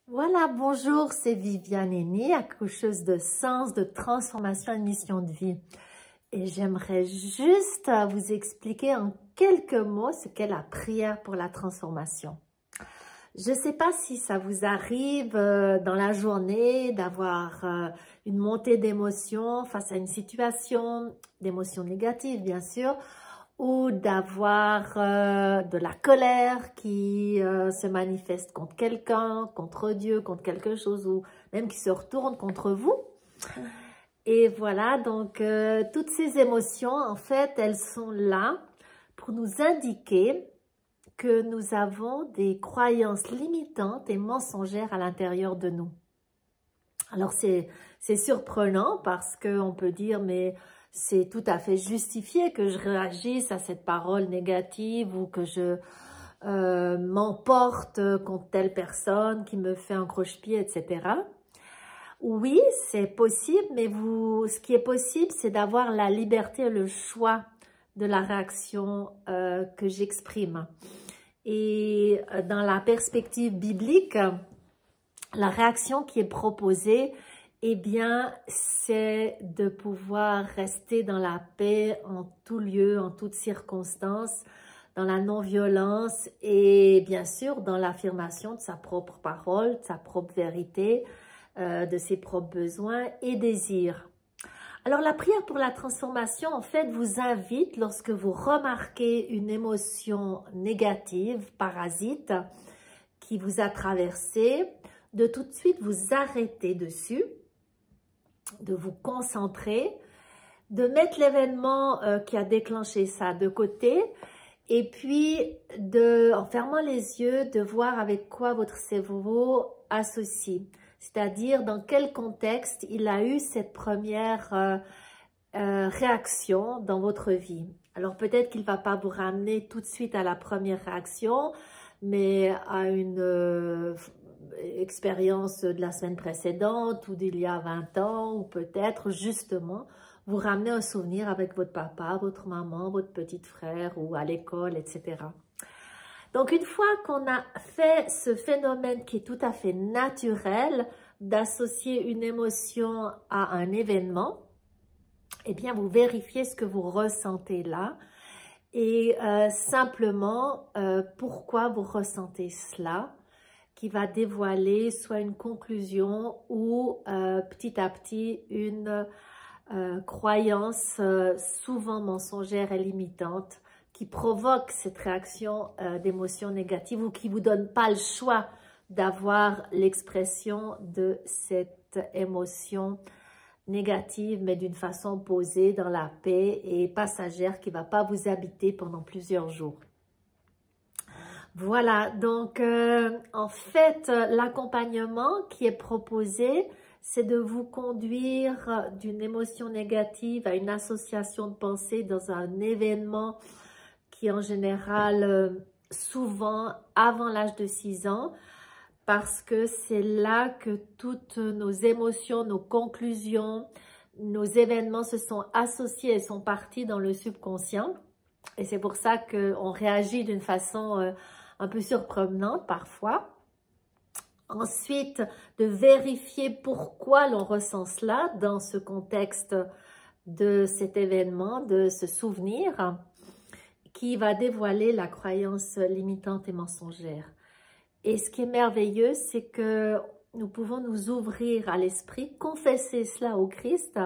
Voilà, bonjour, c'est Viviane Henny, accoucheuse de sens, de transformation et de mission de vie. Et j'aimerais juste vous expliquer en quelques mots ce qu'est la prière pour la transformation. Je ne sais pas si ça vous arrive dans la journée d'avoir une montée d'émotions face à une situation, d'émotions négatives bien sûr, ou d'avoir de la colère qui se manifeste contre quelqu'un, contre Dieu, contre quelque chose, ou même qui se retourne contre vous. Et voilà, donc toutes ces émotions, en fait, elles sont là pour nous indiquer que nous avons des croyances limitantes et mensongères à l'intérieur de nous. Alors c'est surprenant parce qu'on peut dire, mais c'est tout à fait justifié que je réagisse à cette parole négative ou que je m'emporte contre telle personne qui me fait un croche-pied, etc. Oui, c'est possible, mais ce qui est possible, c'est d'avoir la liberté et le choix de la réaction que j'exprime. Et dans la perspective biblique, la réaction qui est proposée, eh bien, c'est de pouvoir rester dans la paix en tout lieu, en toutes circonstances, dans la non-violence et bien sûr dans l'affirmation de sa propre parole, de sa propre vérité, de ses propres besoins et désirs. Alors la prière pour la transformation, en fait, vous invite, lorsque vous remarquez une émotion négative, parasite, qui vous a traversé, de tout de suite vous arrêter dessus, de vous concentrer, de mettre l'événement qui a déclenché ça de côté, et puis en fermant les yeux, de voir avec quoi votre cerveau associe. C'est-à-dire dans quel contexte il a eu cette première réaction dans votre vie. Alors peut-être qu'il ne va pas vous ramener tout de suite à la première réaction, mais à une expérience de la semaine précédente ou d'il y a 20 ans, ou peut-être justement vous ramener un souvenir avec votre papa, votre maman, votre petit frère ou à l'école, etc. Donc, une fois qu'on a fait ce phénomène qui est tout à fait naturel d'associer une émotion à un événement, eh bien, vous vérifiez ce que vous ressentez là et simplement pourquoi vous ressentez cela, qui va dévoiler soit une conclusion ou petit à petit une croyance souvent mensongère et limitante qui provoque cette réaction d'émotion négative ou qui ne vous donne pas le choix d'avoir l'expression de cette émotion négative, mais d'une façon posée dans la paix et passagère qui ne va pas vous habiter pendant plusieurs jours. Voilà, donc en fait, l'accompagnement qui est proposé, c'est de vous conduire d'une émotion négative à une association de pensée dans un événement qui en général, souvent avant l'âge de 6 ans, parce que c'est là que toutes nos émotions, nos conclusions, nos événements se sont associés et sont partis dans le subconscient. Et c'est pour ça qu'on réagit d'une façon un peu surprenante parfois. Ensuite, de vérifier pourquoi l'on ressent cela dans ce contexte de cet événement, de ce souvenir qui va dévoiler la croyance limitante et mensongère. Et ce qui est merveilleux, c'est que nous pouvons nous ouvrir à l'esprit, confesser cela au Christ,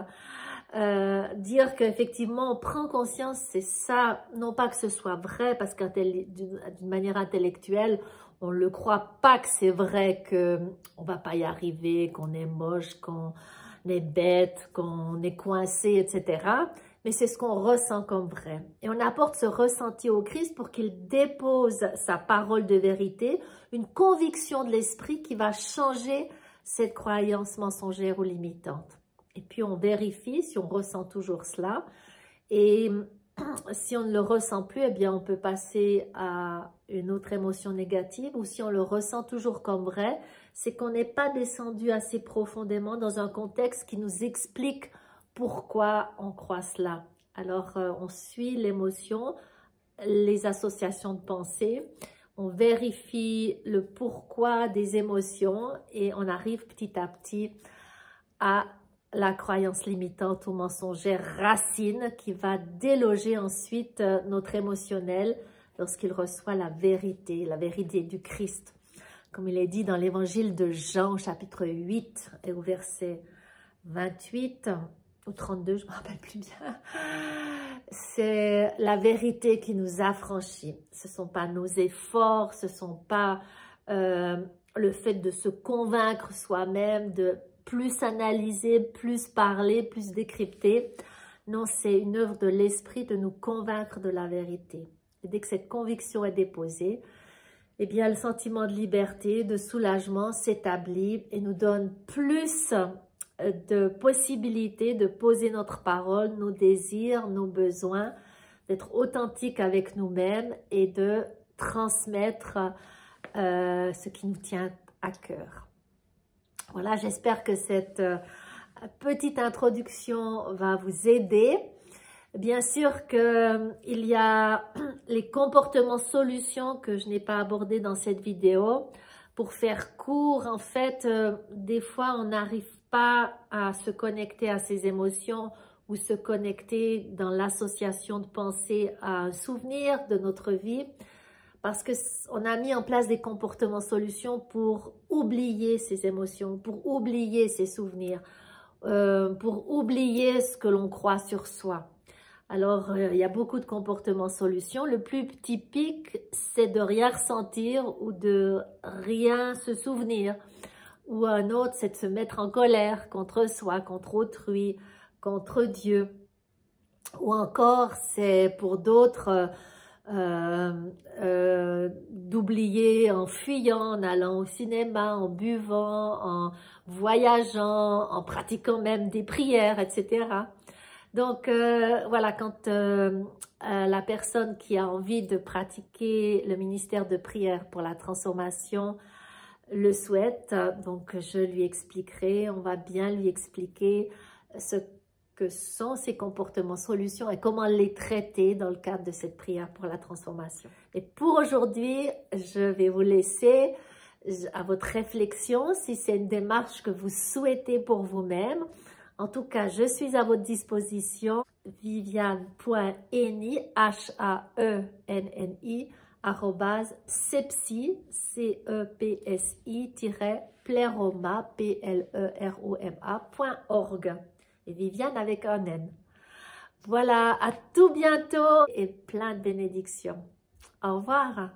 dire qu'effectivement on prend conscience, c'est ça, non pas que ce soit vrai, parce que d'une manière intellectuelle, on ne le croit pas que c'est vrai qu'on ne va pas y arriver, qu'on est moche, qu'on est bête, qu'on est coincé, etc. Mais c'est ce qu'on ressent comme vrai. Et on apporte ce ressenti au Christ pour qu'il dépose sa parole de vérité, une conviction de l'esprit qui va changer cette croyance mensongère ou limitante. Et puis on vérifie si on ressent toujours cela. Et si on ne le ressent plus, eh bien on peut passer à une autre émotion négative. Ou si on le ressent toujours comme vrai, c'est qu'on n'est pas descendu assez profondément dans un contexte qui nous explique pourquoi on croit cela. Alors, on suit l'émotion, les associations de pensée, on vérifie le pourquoi des émotions et on arrive petit à petit à la croyance limitante ou mensongère racine qui va déloger ensuite notre émotionnel lorsqu'il reçoit la vérité du Christ. Comme il est dit dans l'évangile de Jean, chapitre 8 et au verset 28 ou 32, je ne me rappelle plus bien. C'est la vérité qui nous affranchit. Ce ne sont pas nos efforts, ce ne sont pas le fait de se convaincre soi-même, de plus analyser, plus parler, plus décrypter. Non, c'est une œuvre de l'esprit de nous convaincre de la vérité. Et dès que cette conviction est déposée, eh bien, le sentiment de liberté, de soulagement s'établit et nous donne plus de possibilités de poser notre parole, nos désirs, nos besoins, d'être authentique avec nous-mêmes et de transmettre ce qui nous tient à cœur. Voilà, j'espère que cette petite introduction va vous aider. Bien sûr qu'il y a les comportements solutions que je n'ai pas abordés dans cette vidéo. Pour faire court, en fait, des fois, on n'arrive pas à se connecter à ses émotions ou se connecter dans l'association de pensée à un souvenir de notre vie parce qu'on a mis en place des comportements solutions pour oublier ses émotions, pour oublier ses souvenirs, pour oublier ce que l'on croit sur soi. Alors, il y a beaucoup de comportements solutions. Le plus typique, c'est de rien ressentir ou de rien se souvenir. Ou un autre, c'est de se mettre en colère contre soi, contre autrui, contre Dieu. Ou encore, c'est pour d'autres d'oublier en fuyant, en allant au cinéma, en buvant, en voyageant, en pratiquant même des prières, etc. Donc, voilà, quand la personne qui a envie de pratiquer le ministère de prière pour la transformation le souhaite, donc je lui expliquerai, on va bien lui expliquer ce que sont ces comportements solutions et comment les traiter dans le cadre de cette prière pour la transformation. Et pour aujourd'hui, je vais vous laisser à votre réflexion si c'est une démarche que vous souhaitez pour vous-même. En tout cas, je suis à votre disposition, viviane.henny, H-A-E-N-N-I, @cepsi, C-E-P-S-I-pleroma, P-L-E-R-O-M-A.org. Et Viviane avec un N. Voilà, à tout bientôt et plein de bénédictions. Au revoir.